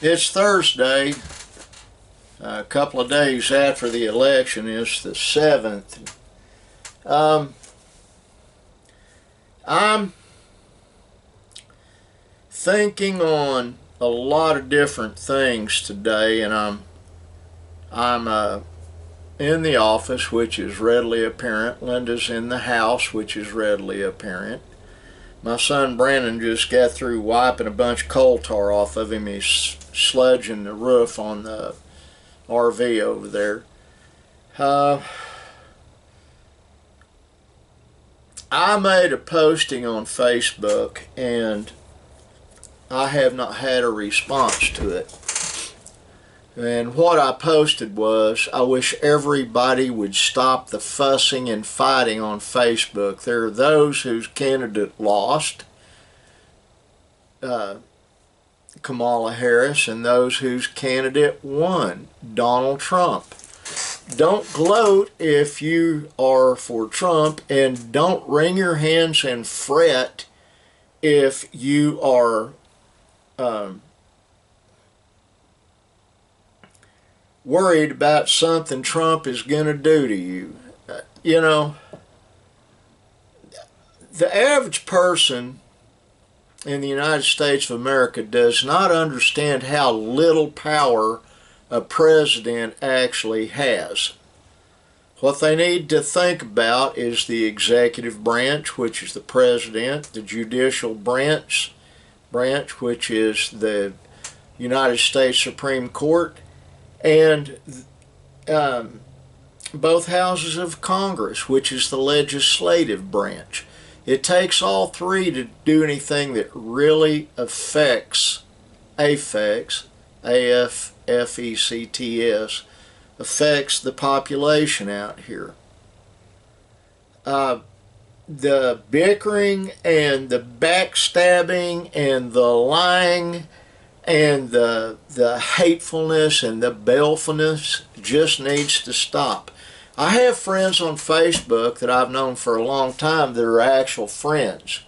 It's Thursday, a couple of days after the election. Is the 7th. I'm thinking on a lot of different things today, and I'm in the office, which is readily apparent. Linda's in the house, which is readily apparent. My son Brandon just got through wiping a bunch of coal tar off of him. He's sludging the roof on the RV over there. I made a posting on Facebook, and I have not had a response to it. And what I posted was, I wish everybody would stop the fussing and fighting on Facebook. There are those whose candidate lost, Kamala Harris, and those whose candidate won, Donald Trump. Don't gloat if you are for Trump, and don't wring your hands and fret if you are worried about something Trump is going to do to you. You know, the average person in the United States of America does not understand how little power a president actually has. What they need to think about is the executive branch, which is the president, the judicial branch, which is the United States Supreme Court, and both houses of Congress, which is the legislative branch. It takes all three to do anything that really affects the population out here. The bickering and the backstabbing and the lying and the hatefulness and the balefulness just needs to stop. I have friends on Facebook that I've known for a long time that are actual friends,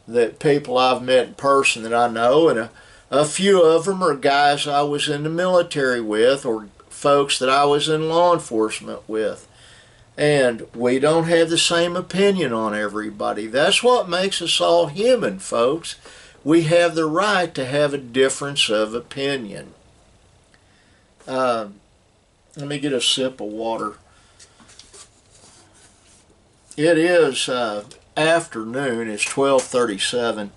that people I've met in person that I know, and a few of them are guys I was in the military with, or folks that I was in law enforcement with. And we don't have the same opinion on everybody. That's what makes us all human, folks. We have the right to have a difference of opinion. Let me get a sip of water. It is afternoon. It's 12:37.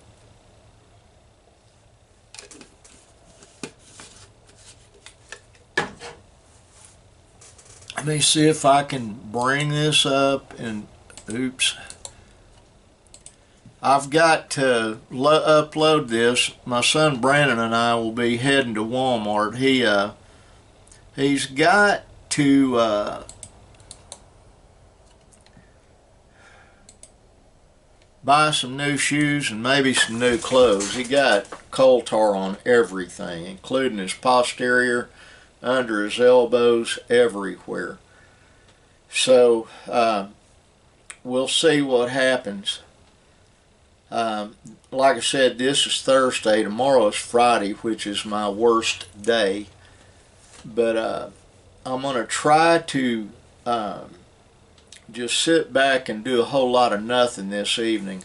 Let me see if I can bring this up, and oops. I've got to upload this. My son Brandon and I will be heading to Walmart. He's got to buy some new shoes and maybe some new clothes. He got coal tar on everything, including his posterior, under his elbows, everywhere. So we'll see what happens. Like I said, this is Thursday. Tomorrow is Friday, which is my worst day. But I'm going to try to just sit back and do a whole lot of nothing this evening.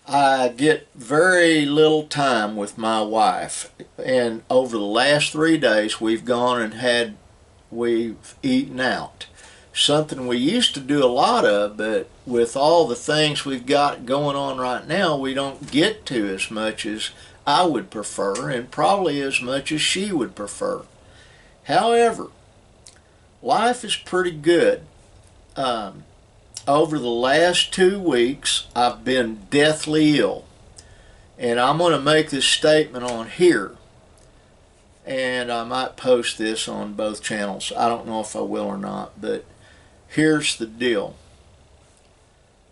I get very little time with my wife, and over the last 3 days we've gone and we've eaten out. Something we used to do a lot of, but with all the things we've got going on right now, we don't get to as much as I would prefer, and probably as much as she would prefer. However, life is pretty good. Over the last 2 weeks, I've been deathly ill. And I'm going to make this statement on here. And I might post this on both channels. I don't know if I will or not, but here's the deal.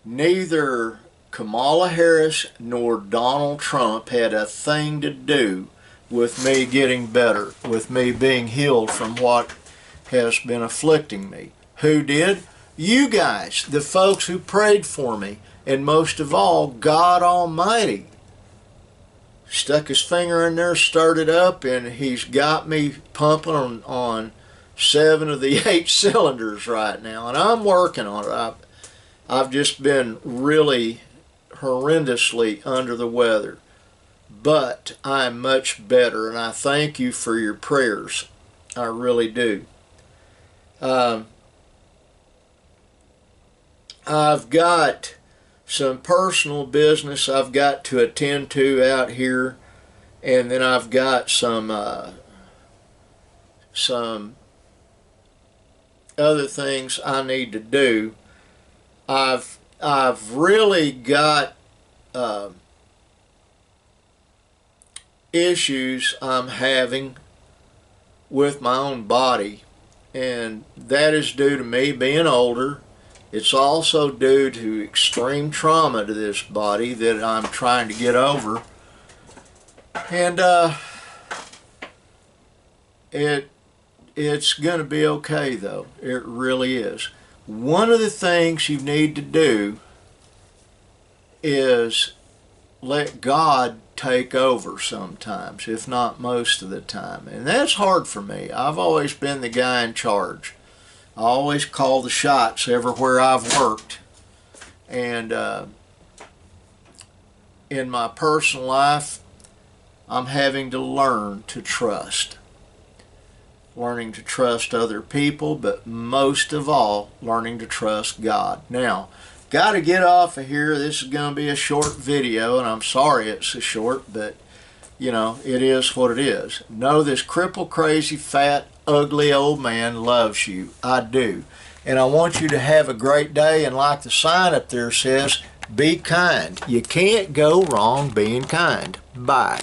Neither Kamala Harris nor Donald Trump had a thing to do with me getting better, with me being healed from what has been afflicting me. Who did? You guys, the folks who prayed for me, and most of all, God Almighty. stuck his finger in there, stirred it up, and he's got me pumping on 7 of the 8 cylinders right now, and I'm working on it. I've just been really horrendously under the weather, but I'm much better, and I thank you for your prayers. I really do. I've got some personal business I've got to attend to out here, and then I've got some other things I need to do. I've really got issues I'm having with my own body, and that is due to me being older. It's also due to extreme trauma to this body that I'm trying to get over, and it's going to be okay, though. It really is. One of the things you need to do is let God take over sometimes, if not most of the time. And that's hard for me. I've always been the guy in charge. I always call the shots everywhere I've worked. And in my personal life, I'm having to learn to trust. Learning to trust other people, but most of all, learning to trust God. Now, got to get off of here. This is going to be a short video, and I'm sorry it's so short, but, you know, it is what it is. Know this cripple, crazy, fat, ugly old man loves you. I do. And I want you to have a great day, and like the sign up there says, be kind. You can't go wrong being kind. Bye.